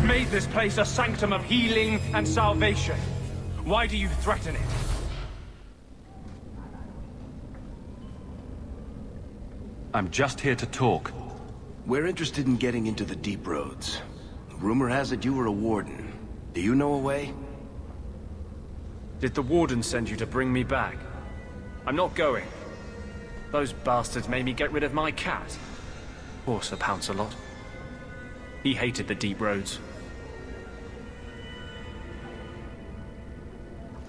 made this place a sanctum of healing and salvation. Why do you threaten it? I'm just here to talk. We're interested in getting into the deep roads. Rumor has it you were a warden. Do you know a way? Did the warden send you to bring me back? I'm not going. Those bastards made me get rid of my cat. Poor Sir Pouncelot. He hated the deep roads.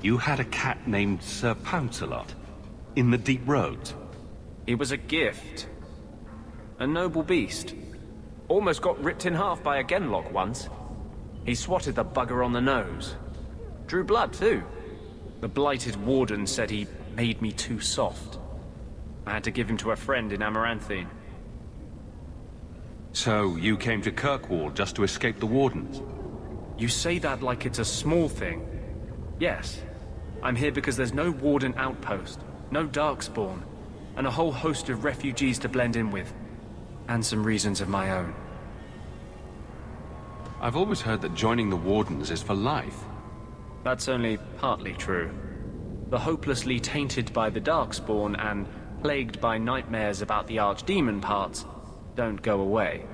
You had a cat named Sir Pouncelot? In the deep roads? He was a gift. A noble beast. Almost got ripped in half by a genlock once. He swatted the bugger on the nose. Drew blood, too. The blighted warden said he made me too soft. I had to give him to a friend in Amaranthine. So, you came to Kirkwall just to escape the wardens? You say that like it's a small thing. Yes. I'm here because there's no warden outpost, no darkspawn, and a whole host of refugees to blend in with. And some reasons of my own. I've always heard that joining the wardens is for life. That's only partly true. The hopelessly tainted by the darkspawn and plagued by nightmares about the archdemon parts don't go away.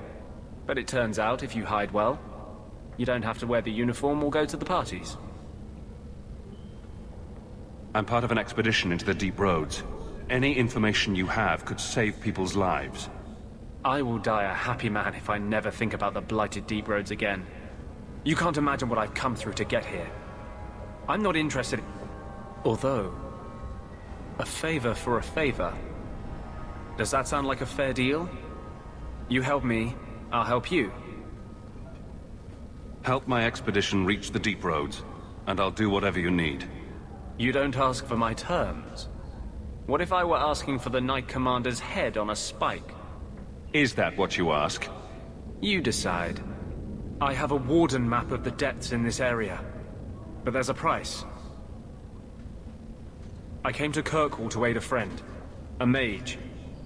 But it turns out if you hide well, you don't have to wear the uniform or go to the parties. I'm part of an expedition into the deep roads. Any information you have could save people's lives. I will die a happy man if I never think about the blighted deep roads again. You can't imagine what I've come through to get here. I'm not interested. Although, a favor for a favor. Does that sound like a fair deal? You help me, I'll help you. Help my expedition reach the deep roads, and I'll do whatever you need. You don't ask for my terms. What if I were asking for the Knight Commander's head on a spike? Is that what you ask? You decide. I have a warden map of the depths in this area. But there's a price. I came to Kirkwall to aid a friend. A mage.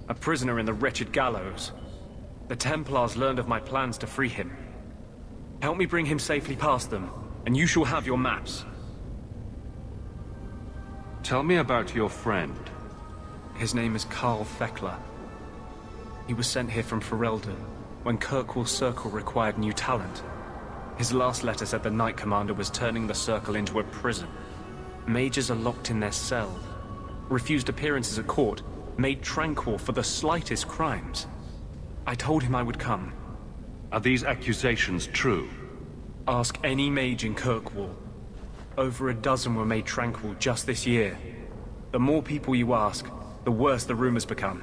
A prisoner in the wretched gallows. The Templars learned of my plans to free him. Help me bring him safely past them, and you shall have your maps. Tell me about your friend. His name is Carl Thekla. He was sent here from Ferelden, when Kirkwall Circle required new talent. His last letter said the Knight Commander was turning the Circle into a prison. Mages are locked in their cells, refused appearances at court, made tranquil for the slightest crimes. I told him I would come. Are these accusations true? Ask any mage in Kirkwall. Over a dozen were made tranquil just this year. The more people you ask, the worse the rumors become.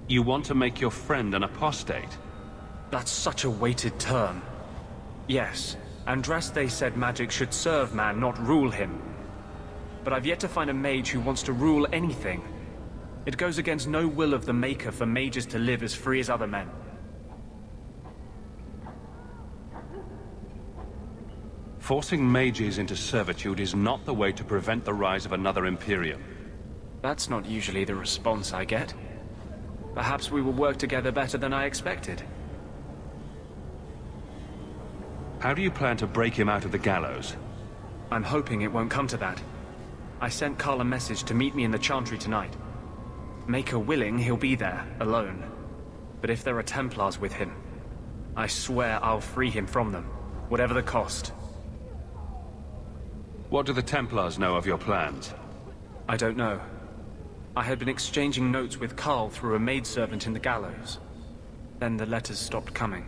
You want to make your friend an apostate? That's such a weighted term. Yes, Andraste said magic should serve man, not rule him. But I've yet to find a mage who wants to rule anything. It goes against no will of the Maker for mages to live as free as other men. Forcing mages into servitude is not the way to prevent the rise of another Imperium. That's not usually the response I get. Perhaps we will work together better than I expected. How do you plan to break him out of the gallows? I'm hoping it won't come to that. I sent Carl a message to meet me in the Chantry tonight. Maker willing, he'll be there, alone. But if there are Templars with him, I swear I'll free him from them, whatever the cost. What do the Templars know of your plans? I don't know. I had been exchanging notes with Carl through a maidservant in the gallows. Then the letters stopped coming.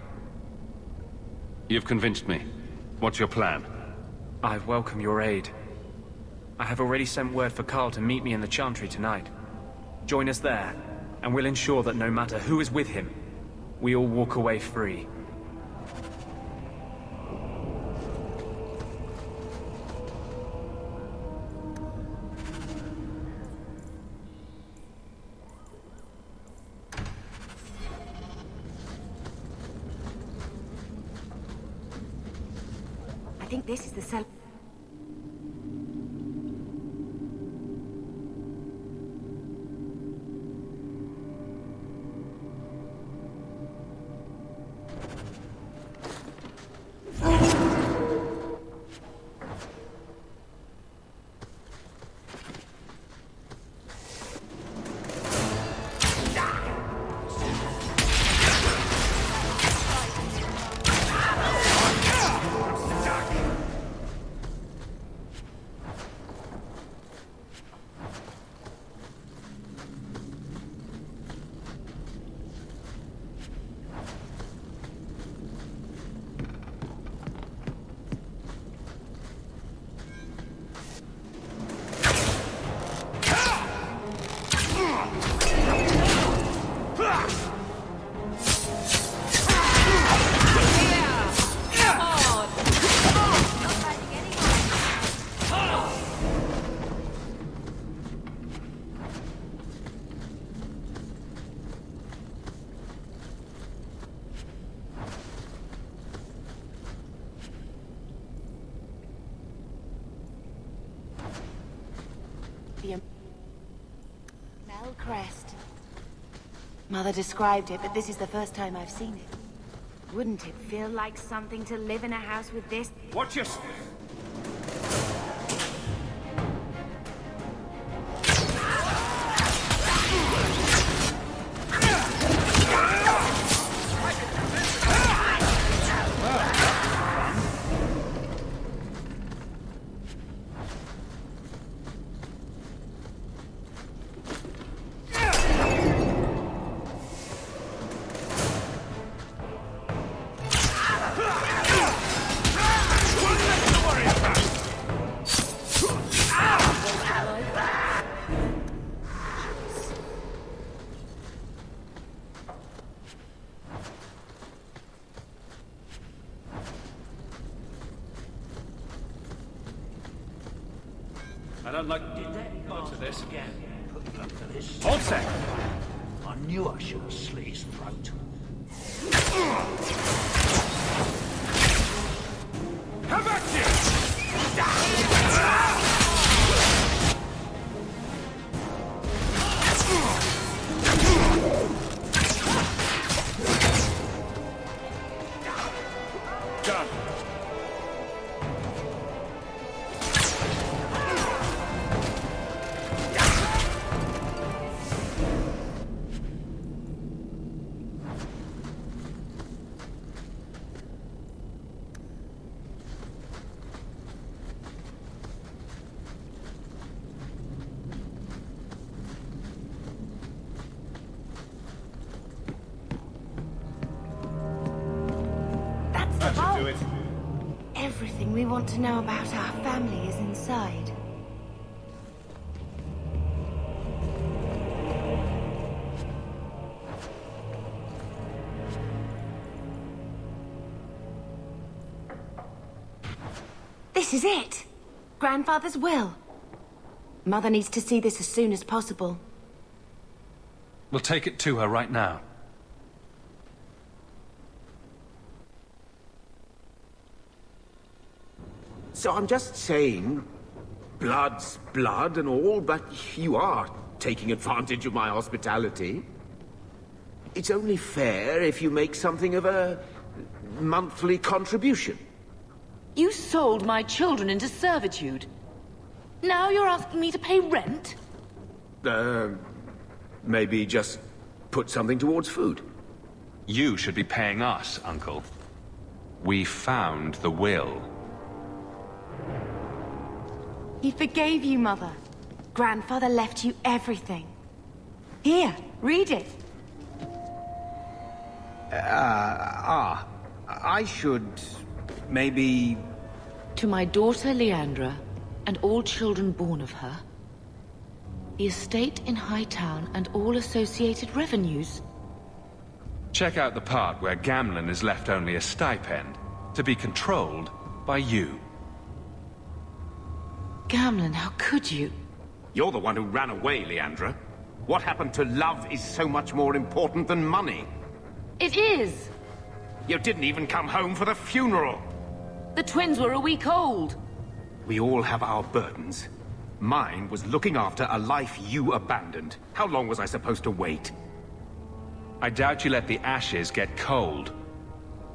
You've convinced me. What's your plan? I welcome your aid. I have already sent word for Carl to meet me in the Chantry tonight. Join us there, and we'll ensure that no matter who is with him, we all walk away free. I think this is the cell. the Mel crest. Mother described it, but this is the first time I've seen it. Wouldn't it feel like something to live in a house with this? Watch your... I don't like the looks of this. Again, put you up for this. Hold sec. I knew I should have slit his throat. Come back here! Done. That's the That should vault. do it. Everything we want to know about our family is inside. This is it! Grandfather's will. Mother needs to see this as soon as possible. We'll take it to her right now. So I'm just saying, blood's blood and all, but you are taking advantage of my hospitality. It's only fair if you make something of a monthly contribution. You sold my children into servitude. Now you're asking me to pay rent? Maybe just put something towards food. You should be paying us, Uncle. We found the will. He forgave you, Mother. Grandfather left you everything. Here, read it. I should maybe... To my daughter Leandra, and all children born of her, the estate in Hightown and all associated revenues. Check out the part where Gamlen is left only a stipend, to be controlled by you. Gamlen, how could you? You're the one who ran away, Leandra. What happened to love is so much more important than money. It is! You didn't even come home for the funeral. The twins were a week old. We all have our burdens. Mine was looking after a life you abandoned. How long was I supposed to wait? I doubt you let the ashes get cold.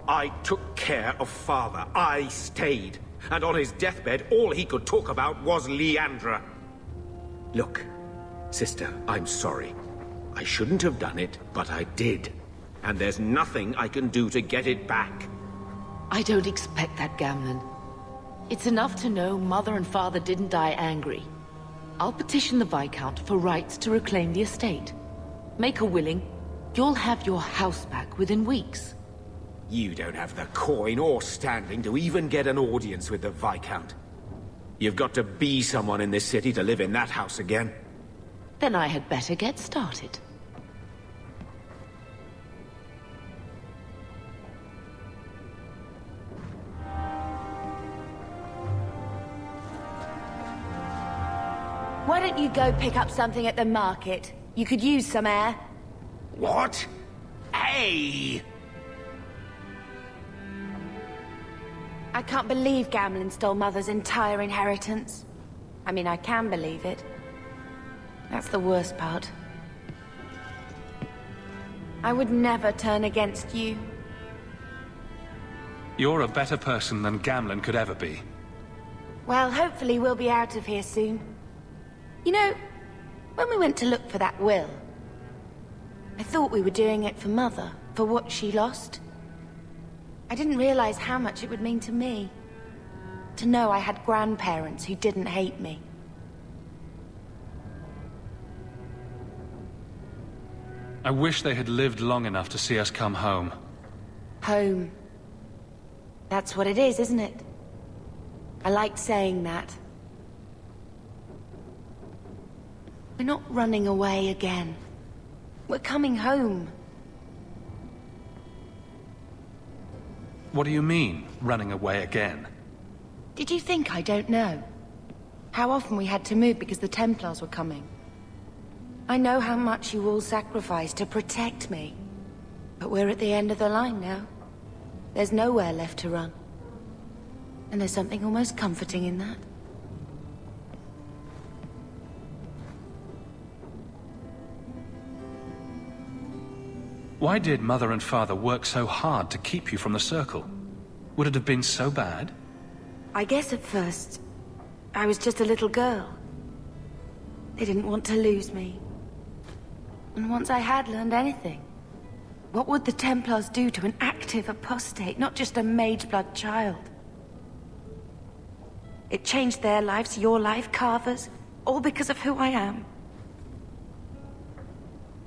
I took care of Father. I stayed. And on his deathbed, all he could talk about was Leandra. Look, sister, I'm sorry. I shouldn't have done it, but I did. And there's nothing I can do to get it back. I don't expect that, Gamlen. It's enough to know Mother and Father didn't die angry. I'll petition the Viscount for rights to reclaim the estate. Make her willing, you'll have your house back within weeks. You don't have the coin or standing to even get an audience with the Viscount. You've got to be someone in this city to live in that house again. Then I had better get started. Why don't you go pick up something at the market? You could use some air. What? Hey! I can't believe Gamlen stole Mother's entire inheritance. I mean, I can believe it. That's the worst part. I would never turn against you. You're a better person than Gamlen could ever be. Well, hopefully we'll be out of here soon. You know, when we went to look for that will, I thought we were doing it for Mother, for what she lost. I didn't realize how much it would mean to me. To know I had grandparents who didn't hate me. I wish they had lived long enough to see us come home. Home. That's what it is, isn't it? I like saying that. We're not running away again. We're coming home. What do you mean, running away again? Did you think I don't know? How often we had to move because the Templars were coming. I know how much you all sacrificed to protect me. But we're at the end of the line now. There's nowhere left to run. And there's something almost comforting in that. Why did Mother and Father work so hard to keep you from the Circle? Would it have been so bad? I guess at first, I was just a little girl. They didn't want to lose me. And once I had learned anything, what would the Templars do to an active apostate, not just a Mageblood child? It changed their lives, your life, Carver's, all because of who I am.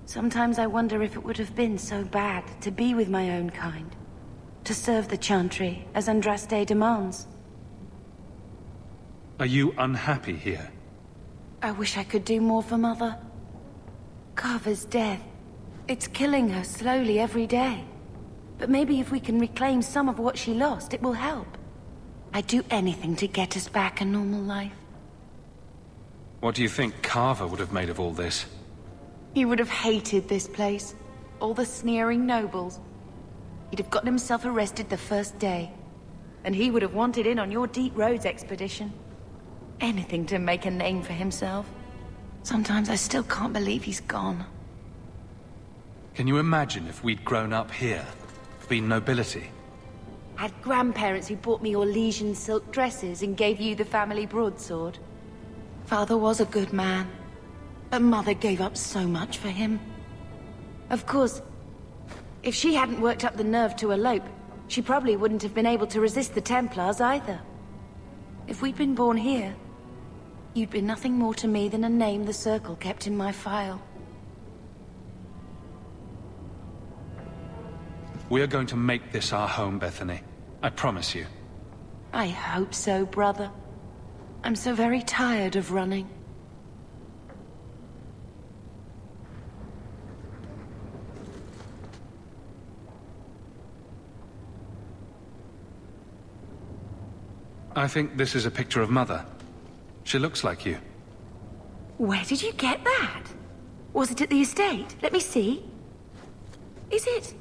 Sometimes I wonder if it would have been so bad to be with my own kind, to serve the Chantry as Andraste demands. Are you unhappy here? I wish I could do more for Mother. Carver's death, it's killing her slowly every day. But maybe if we can reclaim some of what she lost, it will help. I'd do anything to get us back a normal life. What do you think Carver would have made of all this? He would have hated this place. All the sneering nobles. He'd have gotten himself arrested the first day. And he would have wanted in on your Deep Roads expedition. Anything to make a name for himself. Sometimes I still can't believe he's gone. Can you imagine if we'd grown up here? Been nobility? Had grandparents who bought me Orlesian silk dresses and gave you the family broadsword. Father was a good man. But Mother gave up so much for him. Of course, if she hadn't worked up the nerve to elope, she probably wouldn't have been able to resist the Templars either. If we'd been born here, you'd be nothing more to me than a name the Circle kept in my file. We are going to make this our home, Bethany. I promise you. I hope so, brother. I'm so very tired of running. I think this is a picture of Mother. She looks like you. Where did you get that? Was it at the estate? Let me see. Is it?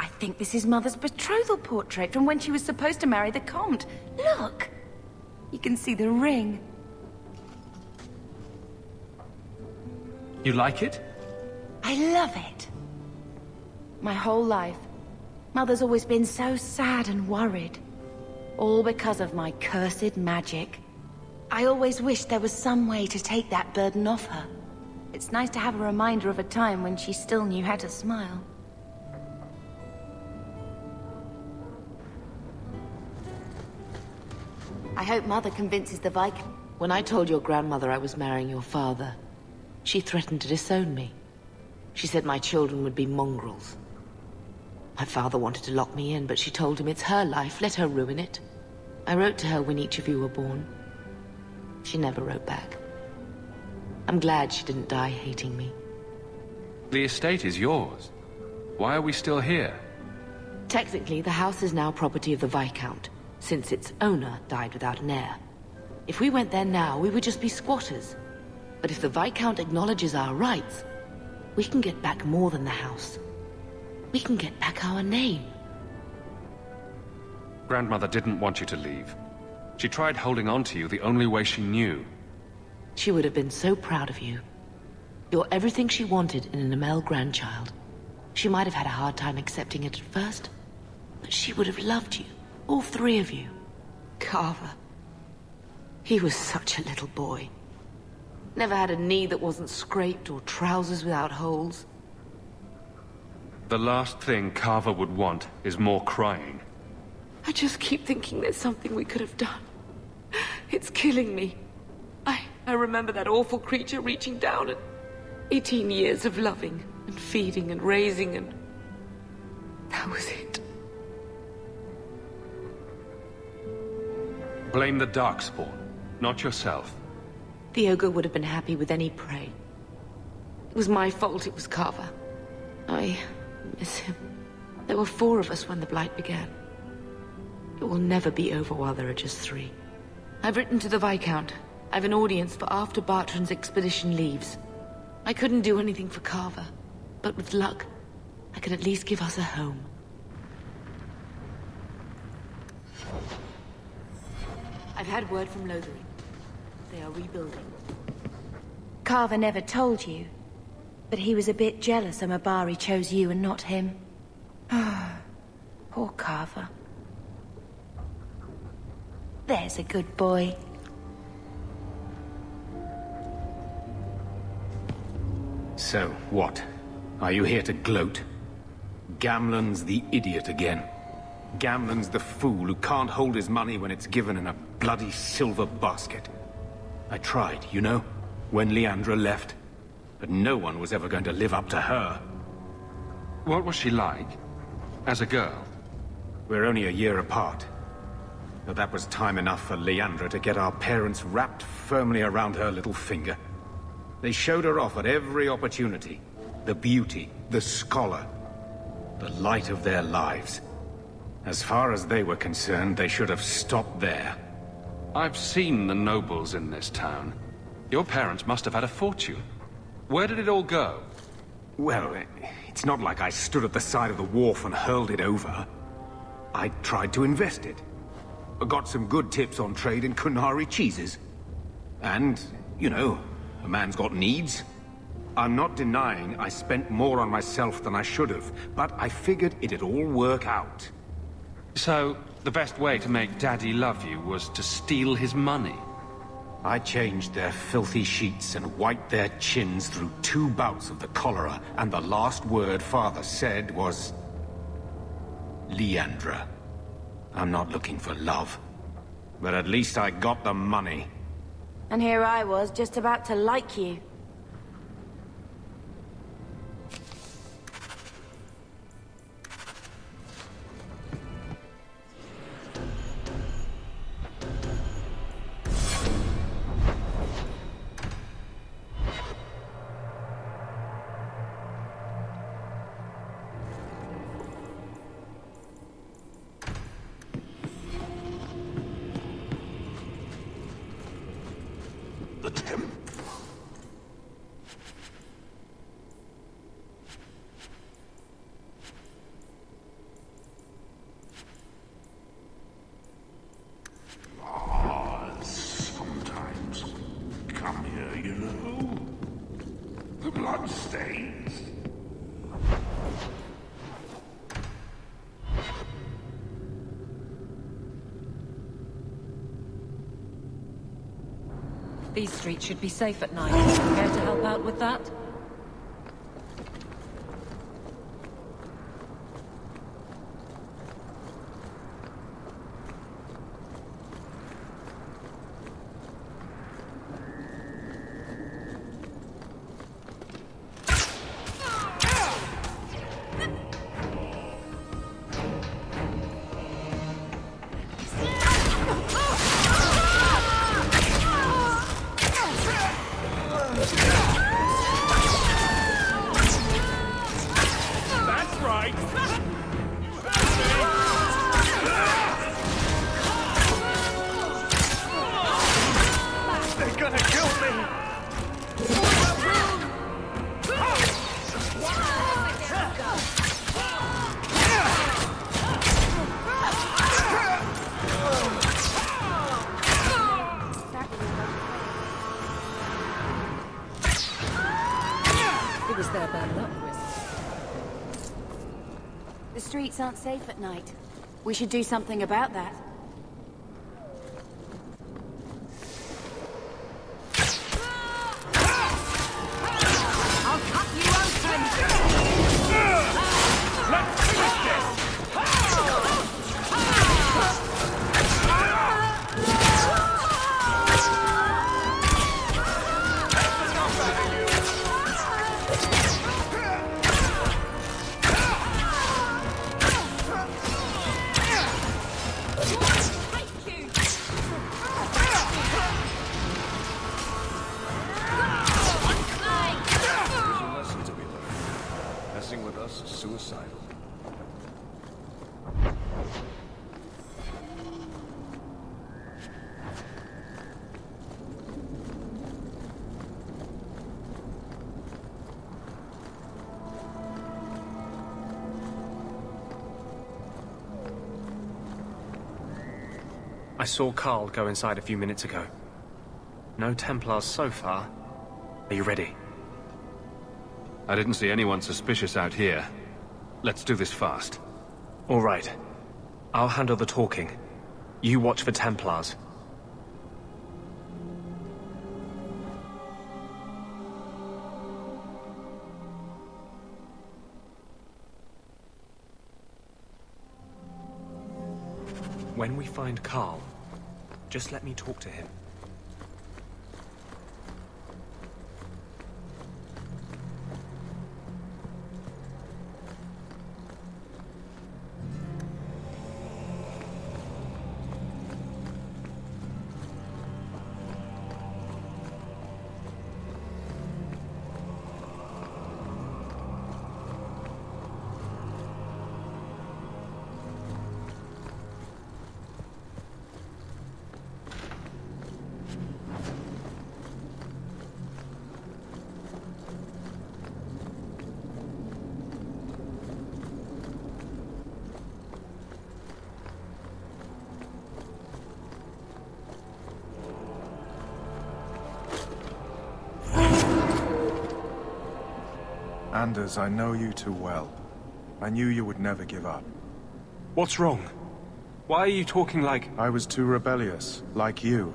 I think this is Mother's betrothal portrait from when she was supposed to marry the Comte. Look! You can see the ring. You like it? I love it. My whole life, Mother's always been so sad and worried. All because of my cursed magic. I always wished there was some way to take that burden off her. It's nice to have a reminder of a time when she still knew how to smile. I hope Mother convinces the Viscount. When I told your grandmother I was marrying your father, she threatened to disown me. She said my children would be mongrels. My father wanted to lock me in, but she told him it's her life, let her ruin it. I wrote to her when each of you were born. She never wrote back. I'm glad she didn't die hating me. The estate is yours. Why are we still here? Technically, the house is now property of the Viscount, since its owner died without an heir. If we went there now, we would just be squatters. But if the Viscount acknowledges our rights, we can get back more than the house. We can get back our name. Grandmother didn't want you to leave. She tried holding on to you the only way she knew. She would have been so proud of you. You're everything she wanted in an Amel grandchild. She might have had a hard time accepting it at first, but she would have loved you, all three of you. Carver. He was such a little boy. Never had a knee that wasn't scraped or trousers without holes. The last thing Carver would want is more crying. I just keep thinking there's something we could have done. It's killing me. I remember that awful creature reaching down and 18 years of loving and feeding and raising, and that was it. Blame the Darkspawn, not yourself. The ogre would have been happy with any prey. It was my fault it was Carver. I miss him. There were 4 of us when the Blight began. It will never be over while there are just 3. I've written to the Viscount. I've an audience for after Bartrand's expedition leaves. I couldn't do anything for Carver, but with luck, I could at least give us a home. I've had word from Lothering. They are rebuilding. Carver never told you, but he was a bit jealous Amabari chose you and not him. Poor Carver. There's a good boy. So, what? Are you here to gloat? Gamlen's the idiot again. Gamlen's the fool who can't hold his money when it's given in a bloody silver basket. I tried, you know, when Leandra left. But no one was ever going to live up to her. What was she like? As a girl? We're only a year apart. But that was time enough for Leandra to get our parents wrapped firmly around her little finger. They showed her off at every opportunity. The beauty, the scholar, the light of their lives. As far as they were concerned, they should have stopped there. I've seen the nobles in this town. Your parents must have had a fortune. Where did it all go? Well, it's not like I stood at the side of the wharf and hurled it over. I tried to invest it. Got some good tips on trade in Kunari cheeses. And, you know, a man's got needs. I'm not denying I spent more on myself than I should have, but I figured it'd all work out. So, the best way to make Daddy love you was to steal his money? I changed their filthy sheets and wiped their chins through 2 bouts of the cholera, and the last word Father said was... Leandra. I'm not looking for love, but at least I got the money. And here I was, just about to like you. Sometimes come here, you know. The blood stains. These streets should be safe at night. Care to help out with that? was their bad luck, Wizard. The streets aren't safe at night. We should do something about that. I'll cut you open! Let's finish this! Suicidal. I saw Carl go inside a few minutes ago. No Templars so far. Are you ready? I didn't see anyone suspicious out here. Let's do this fast. All right. I'll handle the talking. You watch for Templars. When we find Carl, just let me talk to him. Anders, I know you too well. I knew you would never give up. What's wrong? Why are you talking like... I was too rebellious, like you.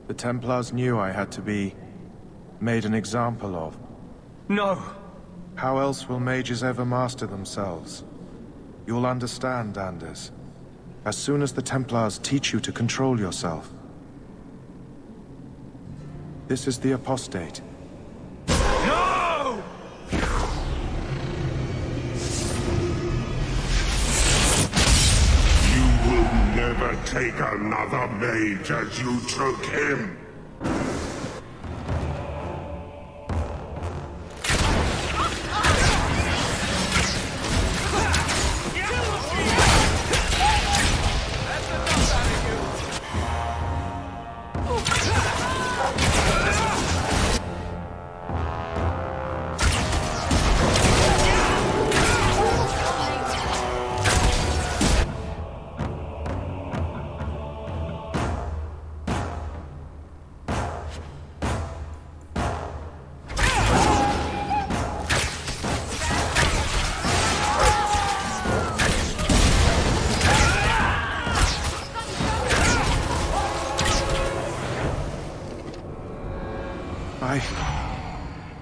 The Templars knew I had to be... made an example of. No! How else will mages ever master themselves? You'll understand, Anders. As soon as the Templars teach you to control yourself. This is the apostate. No! You will never take another mage as you took him.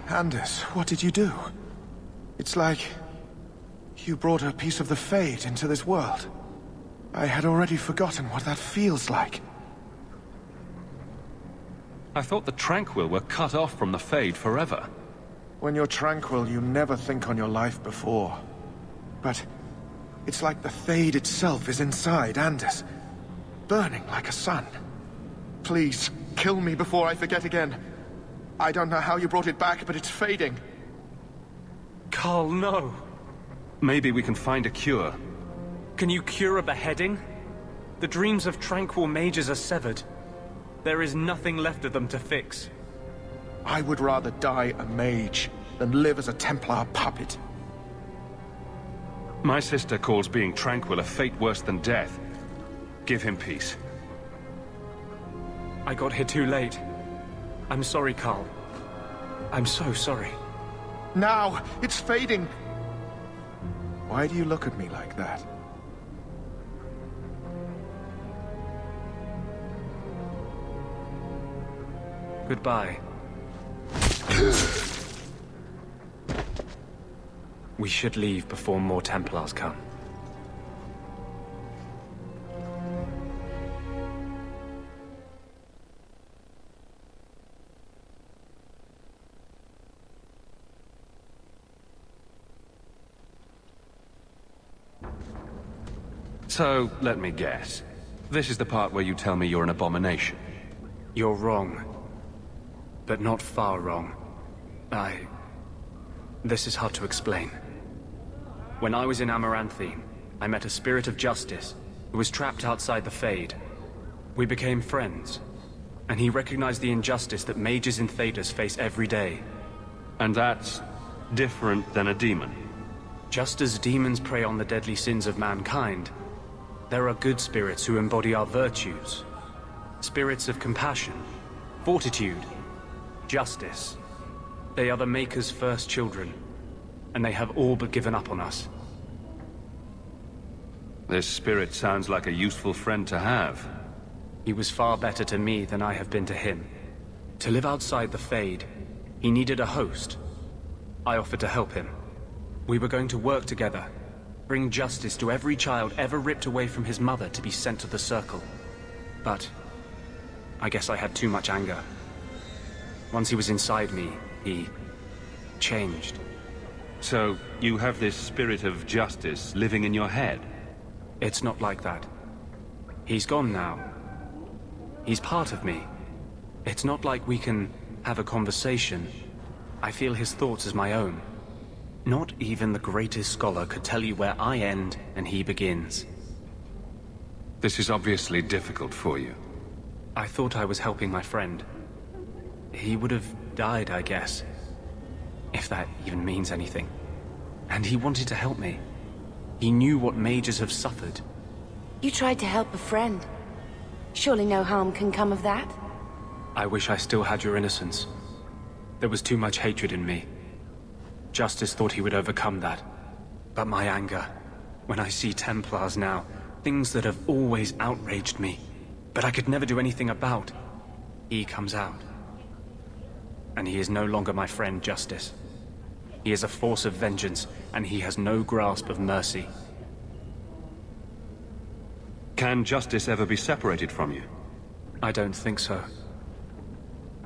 Anders, what did you do? It's like... you brought a piece of the Fade into this world. I had already forgotten what that feels like. I thought the Tranquil were cut off from the Fade forever. When you're tranquil, you never think on your life before. But... it's like the Fade itself is inside Anders. Burning like a sun. Please, kill me before I forget again. I don't know how you brought it back, but it's fading. Carl, no. Maybe we can find a cure. Can you cure a beheading? The dreams of tranquil mages are severed. There is nothing left of them to fix. I would rather die a mage than live as a Templar puppet. My sister calls being tranquil a fate worse than death. Give him peace. I got here too late. I'm sorry, Carl. I'm so sorry. Now, it's fading. Why do you look at me like that? Goodbye. We should leave before more Templars come. So, let me guess. This is the part where you tell me you're an abomination. You're wrong. But not far wrong. This is hard to explain. When I was in Amaranthine, I met a spirit of justice who was trapped outside the Fade. We became friends, and he recognized the injustice that mages in Thedas face every day. And that's different than a demon. Just as demons prey on the deadly sins of mankind, there are good spirits who embody our virtues. Spirits of compassion, fortitude, justice. They are the Maker's first children, and they have all but given up on us. This spirit sounds like a useful friend to have. He was far better to me than I have been to him. To live outside the Fade, he needed a host. I offered to help him. We were going to work together, bring justice to every child ever ripped away from his mother to be sent to the Circle. But I guess I had too much anger. Once he was inside me, he changed. So, you have this spirit of justice living in your head? It's not like that. He's gone now. He's part of me. It's not like we can have a conversation. I feel his thoughts as my own. Not even the greatest scholar could tell you where I end and he begins. This is obviously difficult for you. I thought I was helping my friend. He would have died, I guess. If that even means anything. And he wanted to help me. He knew what mages have suffered. You tried to help a friend. Surely no harm can come of that? I wish I still had your innocence. There was too much hatred in me. Justice thought he would overcome that. But my anger, when I see Templars now, things that have always outraged me, but I could never do anything about, he comes out. And he is no longer my friend, Justice. He is a force of vengeance, and he has no grasp of mercy. Can Justice ever be separated from you? I don't think so.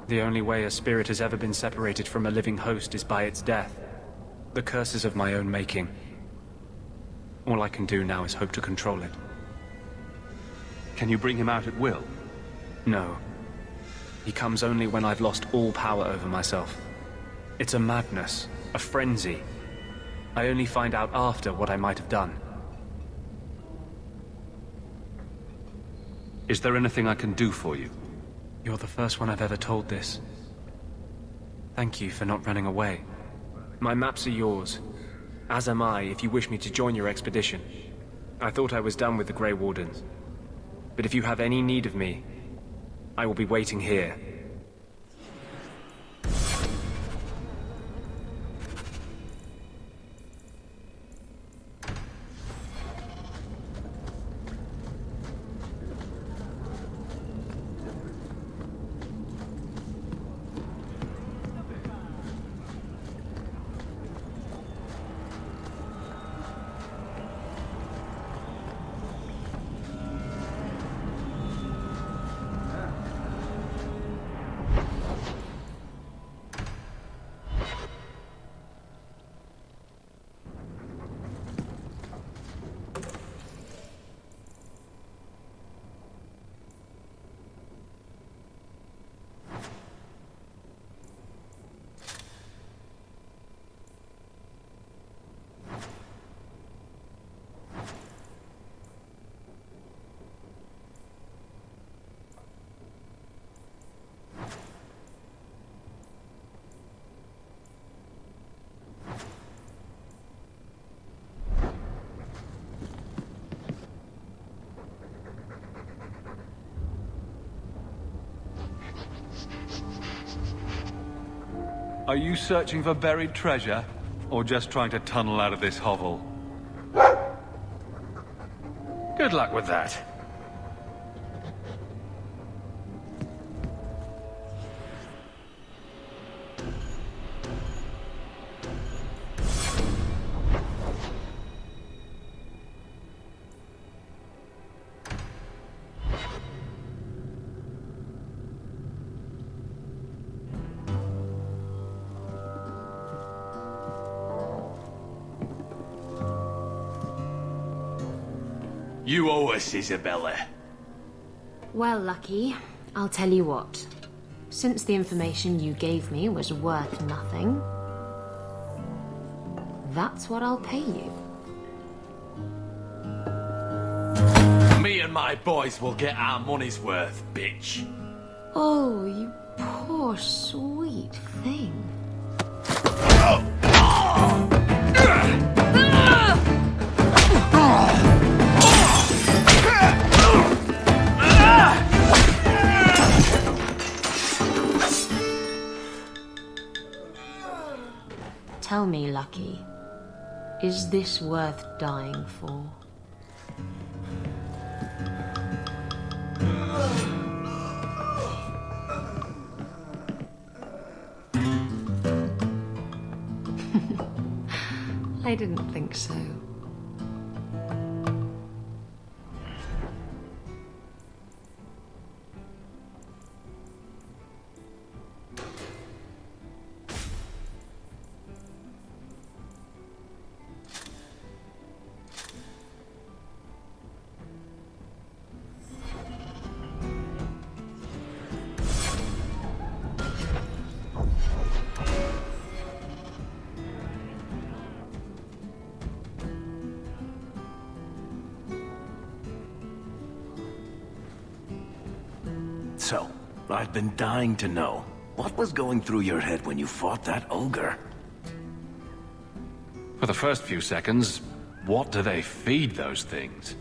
The only way a spirit has ever been separated from a living host is by its death. The curse is of my own making. All I can do now is hope to control it. Can you bring him out at will? No. He comes only when I've lost all power over myself. It's a madness, a frenzy. I only find out after what I might have done. Is there anything I can do for you? You're the first one I've ever told this. Thank you for not running away. My maps are yours, as am I if you wish me to join your expedition. I thought I was done with the Grey Wardens. But if you have any need of me, I will be waiting here. Are you searching for buried treasure? Or just trying to tunnel out of this hovel? Good luck with that. You owe us, Isabella. Well, Lucky, I'll tell you what. Since the information you gave me was worth nothing, that's what I'll pay you. Me and my boys will get our money's worth, bitch. Oh, you poor sweet thing. Tell me, Lucky, is this worth dying for? I didn't think so. So, I've been dying to know. What was going through your head when you fought that ogre? For the first few seconds, what do they feed those things?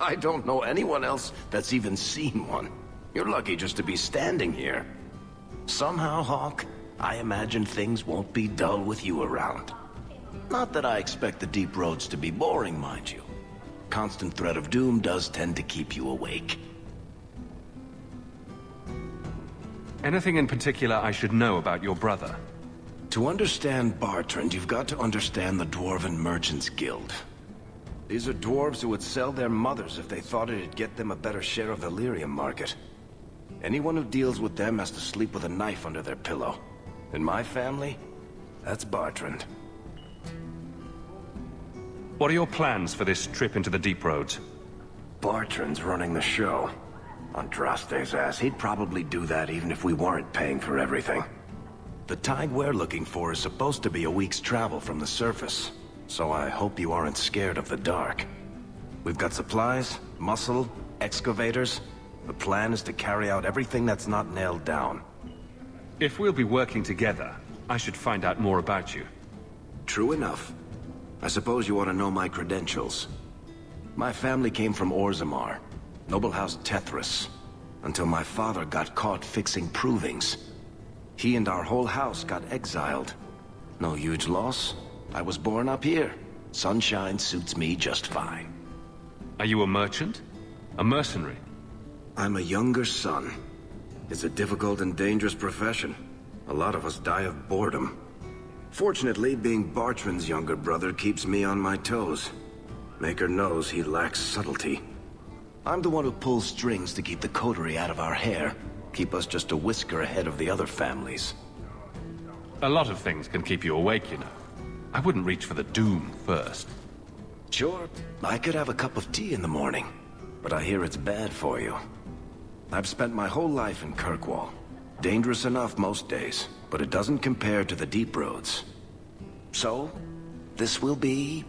I don't know anyone else that's even seen one. You're lucky just to be standing here. Somehow, Hawk, I imagine things won't be dull with you around. Not that I expect the deep roads to be boring, mind you. Constant threat of doom does tend to keep you awake. Anything in particular I should know about your brother? To understand Bartrand, you've got to understand the Dwarven Merchants Guild. These are dwarves who would sell their mothers if they thought it'd get them a better share of the lyrium market. Anyone who deals with them has to sleep with a knife under their pillow. In my family, that's Bartrand. What are your plans for this trip into the deep roads? Bartrand's running the show. Andraste's ass, he'd probably do that even if we weren't paying for everything. The tide we're looking for is supposed to be a week's travel from the surface, so I hope you aren't scared of the dark. We've got supplies, muscle, excavators. The plan is to carry out everything that's not nailed down. If we'll be working together, I should find out more about you. True enough. I suppose you want to know my credentials. My family came from Orzammar, noble house Tethras, until my father got caught fixing provings. He and our whole house got exiled. No huge loss. I was born up here. Sunshine suits me just fine. Are you a merchant? A mercenary? I'm a younger son. It's a difficult and dangerous profession. A lot of us die of boredom. Fortunately, being Bartrand's younger brother keeps me on my toes. Maker knows he lacks subtlety. I'm the one who pulls strings to keep the coterie out of our hair. Keep us just a whisker ahead of the other families. A lot of things can keep you awake, you know. I wouldn't reach for the doom first. Sure, I could have a cup of tea in the morning, but I hear it's bad for you. I've spent my whole life in Kirkwall. Dangerous enough most days, but it doesn't compare to the deep roads. So, this will be...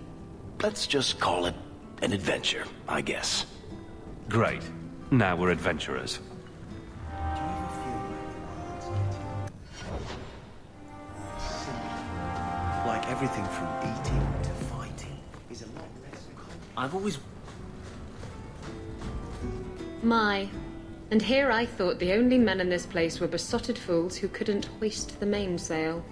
let's just call it an adventure, I guess. Great. Now we're adventurers. Like everything from eating to fighting is a lot less. I've always... My, And here I thought the only men in this place were besotted fools who couldn't hoist the mainsail.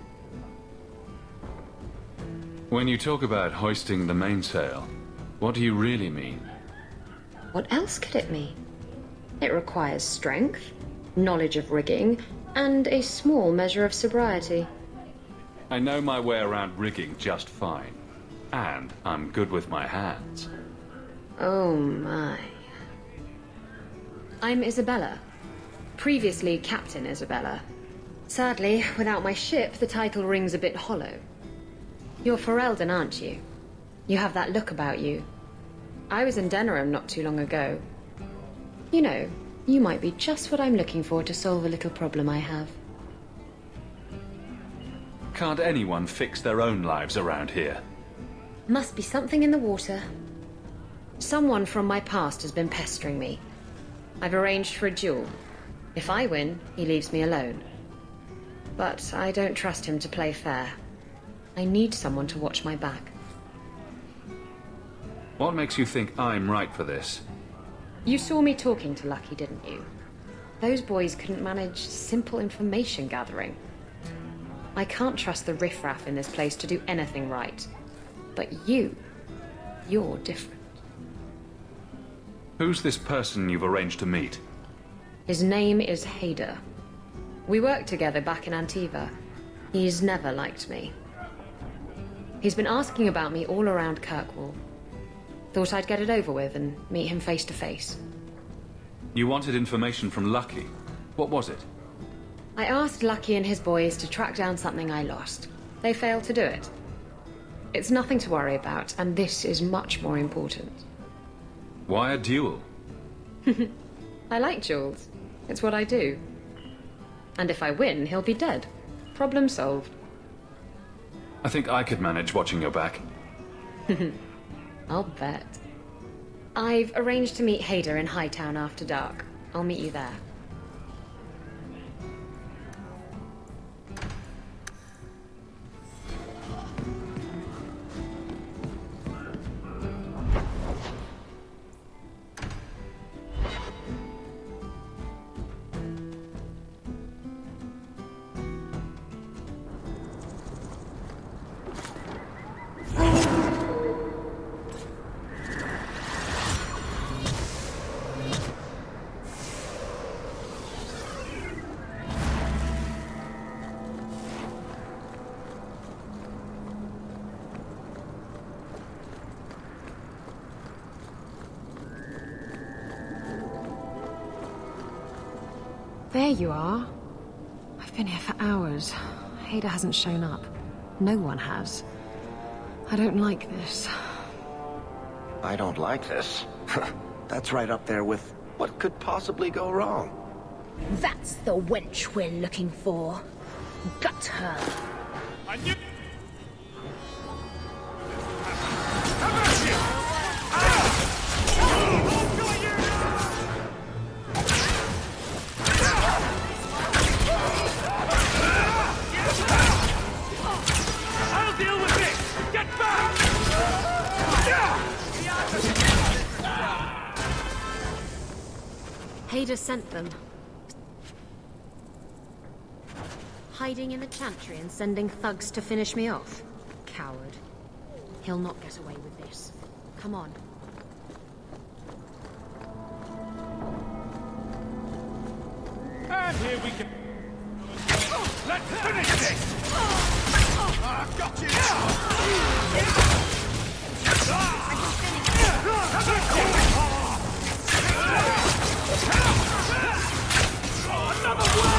When you talk about hoisting the mainsail, what do you really mean? What else could it mean? It requires strength, knowledge of rigging, and a small measure of sobriety. I know my way around rigging just fine. And I'm good with my hands. Oh my. I'm Isabella. Previously Captain Isabella. Sadly, without my ship, the title rings a bit hollow. You're Ferelden, aren't you? You have that look about you. I was in Denerim not too long ago. You know, you might be just what I'm looking for to solve a little problem I have. Can't anyone fix their own lives around here? Must be something in the water. Someone from my past has been pestering me. I've arranged for a duel. If I win, he leaves me alone. But I don't trust him to play fair. I need someone to watch my back. What makes you think I'm right for this? You saw me talking to Lucky, didn't you? Those boys couldn't manage simple information gathering. I can't trust the riffraff in this place to do anything right. But you're different. Who's this person you've arranged to meet? His name is Hader. We worked together back in Antiva. He's never liked me. He's been asking about me all around Kirkwall. Thought I'd get it over with and meet him face to face. You wanted information from Lucky. What was it? I asked Lucky and his boys to track down something I lost. They failed to do it. It's nothing to worry about, and this is much more important. Why a duel? I like duels. It's what I do. And if I win, he'll be dead. Problem solved. I think I could manage watching your back. I'll bet. I've arranged to meet Hader in Hightown after dark. I'll meet you there. There you are. I've been here for hours. Hader hasn't shown up. No one has. I don't like this. I don't like this. That's right up there with what could possibly go wrong. That's the wench we're looking for. Gut her. I'll deal with this! Get back! Hader sent them. Hiding in the chantry and sending thugs to finish me off. Coward. He'll not get away with this. Come on. And here we can... Let's finish this! I've got you! Another way!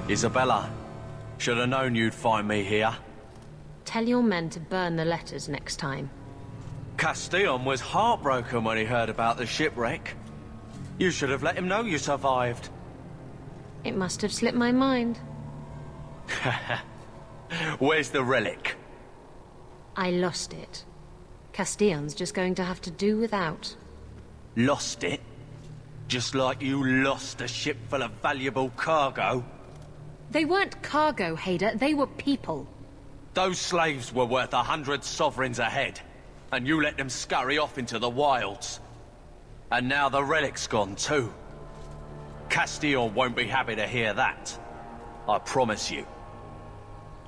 Isabella, should have known you'd find me here. Tell your men to burn the letters next time. Castillon was heartbroken when he heard about the shipwreck. You should have let him know you survived. It must have slipped my mind. Where's the relic? I lost it. Castillon's just going to have to do without. Lost it? Just like you lost a ship full of valuable cargo? They weren't cargo, Hader. They were people. Those slaves were worth 100 sovereigns a head, and you let them scurry off into the wilds. And now the relic's gone too. Castillon won't be happy to hear that. I promise you.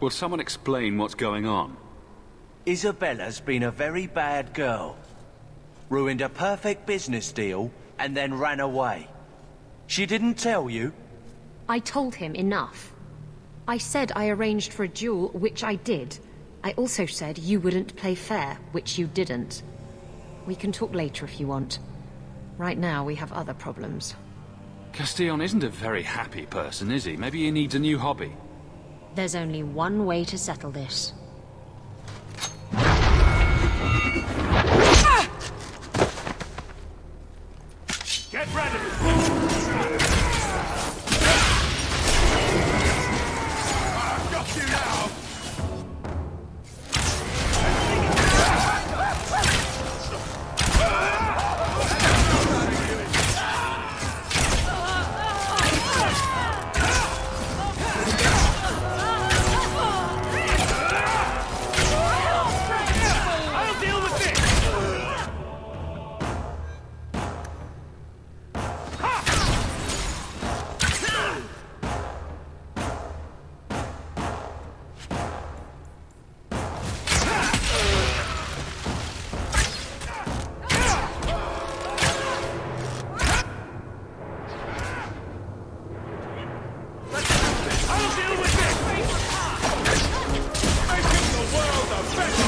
Will someone explain what's going on? Isabella's been a very bad girl. Ruined a perfect business deal, and then ran away. She didn't tell you? I told him enough. I said I arranged for a duel, which I did. I also said you wouldn't play fair, which you didn't. We can talk later if you want. Right now, we have other problems. Castillon isn't a very happy person, is he? Maybe he needs a new hobby. There's only one way to settle this. Get ready! Got you now! I'll deal with this! I'll deal with this! Making the world a better...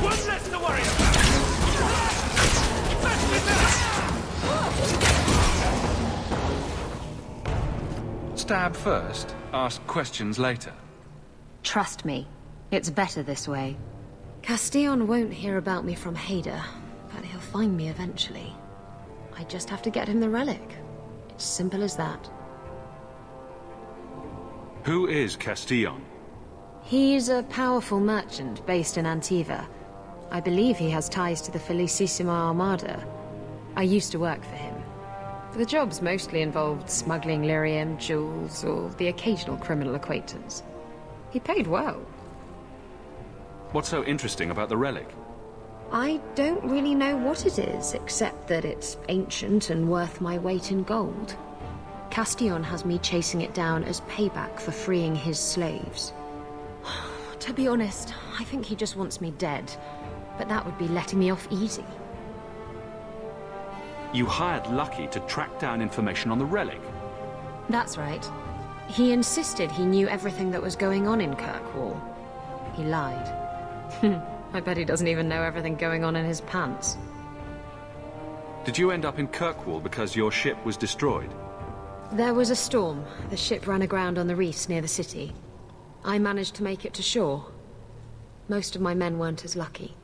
One less to worry about! That's it! Stab first, ask questions later. Trust me, it's better this way. Castillon won't hear about me from Hader, but he'll find me eventually. I just have to get him the relic. It's simple as that. Who is Castillon? He's a powerful merchant based in Antiva. I believe he has ties to the Felicissima Armada. I used to work for him. The jobs mostly involved smuggling lyrium, jewels, or the occasional criminal acquaintance. He paid well. What's so interesting about the relic? I don't really know what it is, except that it's ancient and worth my weight in gold. Castillon has me chasing it down as payback for freeing his slaves. To be honest, I think he just wants me dead, but that would be letting me off easy. You hired Lucky to track down information on the relic. That's right. He insisted he knew everything that was going on in Kirkwall. He lied. I bet he doesn't even know everything going on in his pants. Did you end up in Kirkwall because your ship was destroyed? There was a storm. The ship ran aground on the reefs near the city. I managed to make it to shore. Most of my men weren't as lucky.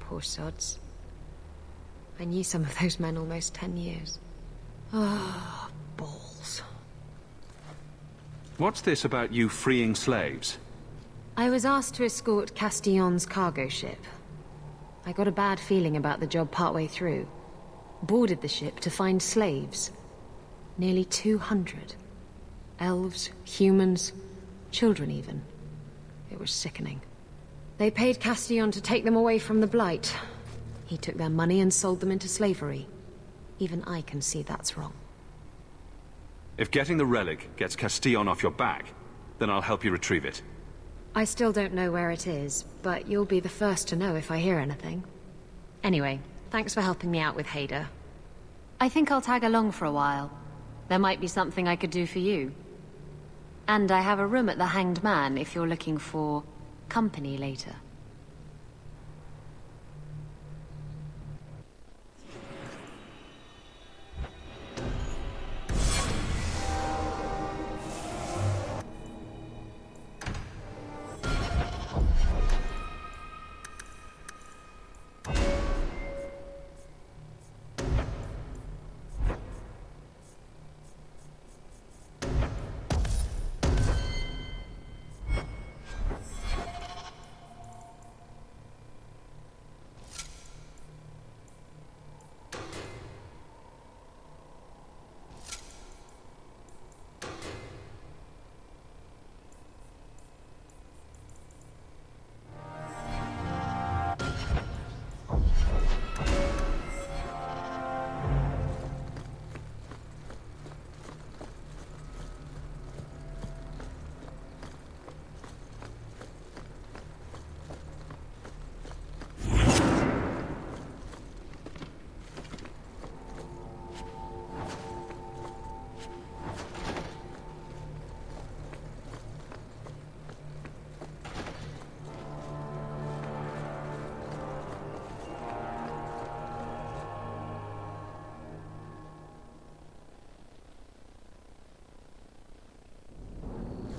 Poor sods. I knew some of those men almost 10 years. Ah, balls. What's this about you freeing slaves? I was asked to escort Castillon's cargo ship. I got a bad feeling about the job partway through. Boarded the ship to find slaves. Nearly 200. Elves, humans, children even. It was sickening. They paid Castillon to take them away from the Blight. He took their money and sold them into slavery. Even I can see that's wrong. If getting the relic gets Castillon off your back, then I'll help you retrieve it. I still don't know where it is, but you'll be the first to know if I hear anything. Anyway, thanks for helping me out with Hader. I think I'll tag along for a while. There might be something I could do for you. And I have a room at the Hanged Man if you're looking for company later.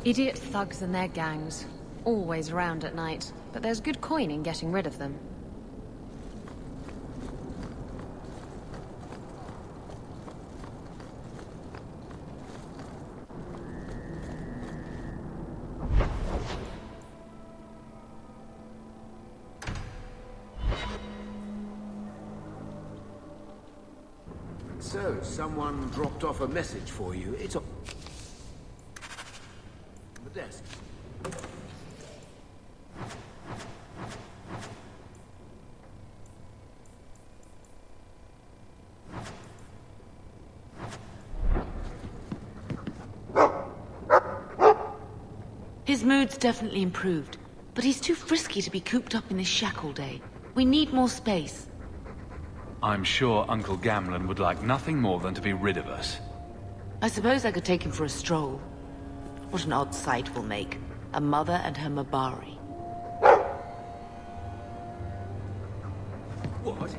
Idiot thugs and their gangs. Always around at night, but there's good coin in getting rid of them. So, someone dropped off a message for you. It's on the desk. His mood's definitely improved, but he's too frisky to be cooped up in this shack all day. We need more space. I'm sure Uncle Gamlen would like nothing more than to be rid of us. I suppose I could take him for a stroll. What an odd sight we'll make. A mother and her Mabari. What?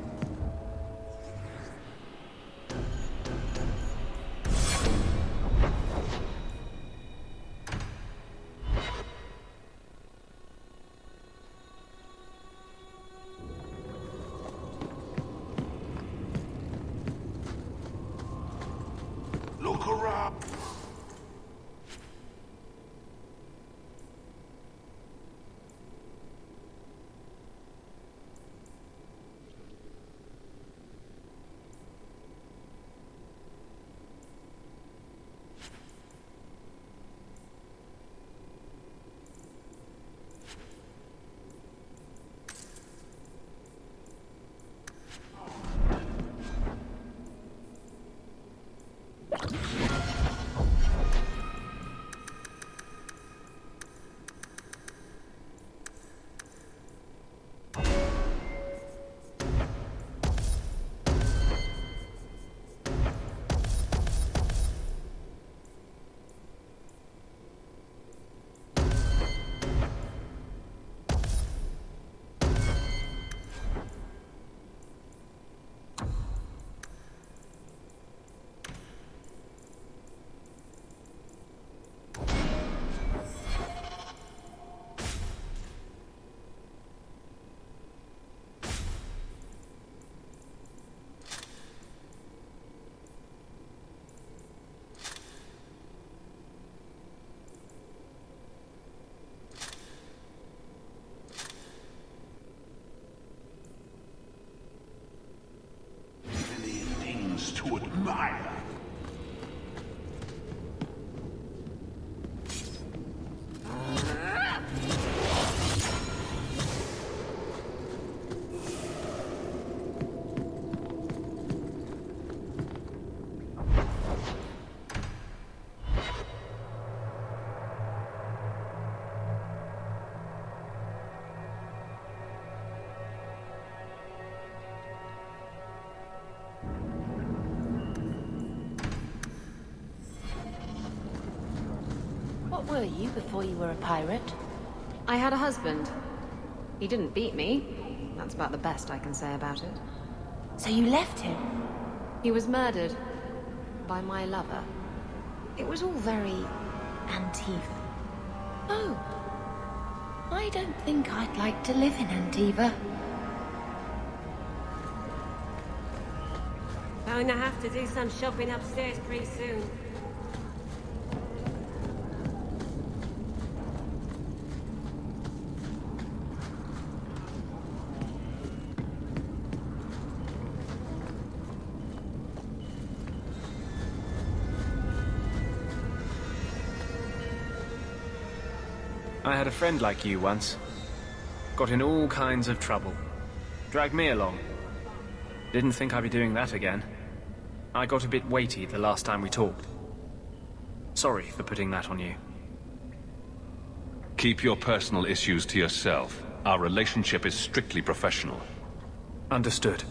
Look around. To admire. What were you before you were a pirate? I had a husband. He didn't beat me. That's about the best I can say about it. So you left him? He was murdered. By my lover. It was all very Antiva. Oh. I don't think I'd like to live in Antiva. Going to have to do some shopping upstairs pretty soon. I had a friend like you once. Got in all kinds of trouble. Dragged me along. Didn't think I'd be doing that again. I got a bit weighty the last time we talked. Sorry for putting that on you. Keep your personal issues to yourself. Our relationship is strictly professional. Understood.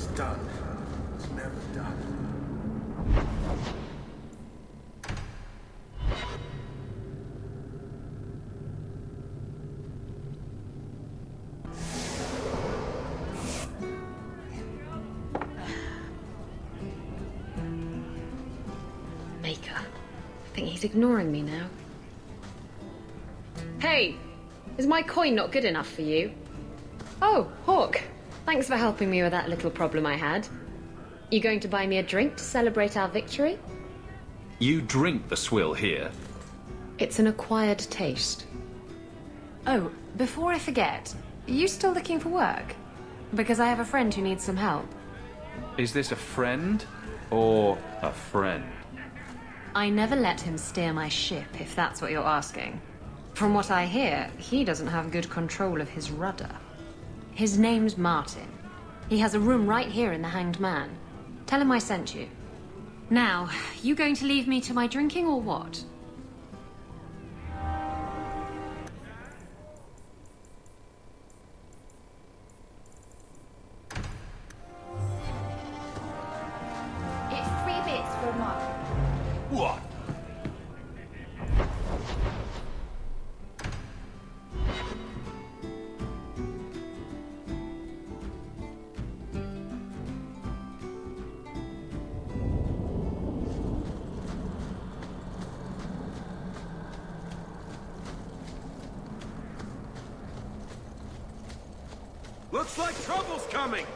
it's done, it's never done. Maker. I think he's ignoring me now. Hey! Is my coin not good enough for you? Oh, Hawk. Thanks for helping me with that little problem I had. You going to buy me a drink to celebrate our victory? You drink the swill here? It's an acquired taste. Oh, before I forget, are you still looking for work? Because I have a friend who needs some help. Is this a friend or a friend? I never let him steer my ship, if that's what you're asking. From what I hear, he doesn't have good control of his rudder. His name's Martin. He has a room right here in the Hanged Man. Tell him I sent you. Now, you going to leave me to my drinking or what? It's 3 bits for a month. What? Looks like trouble's coming!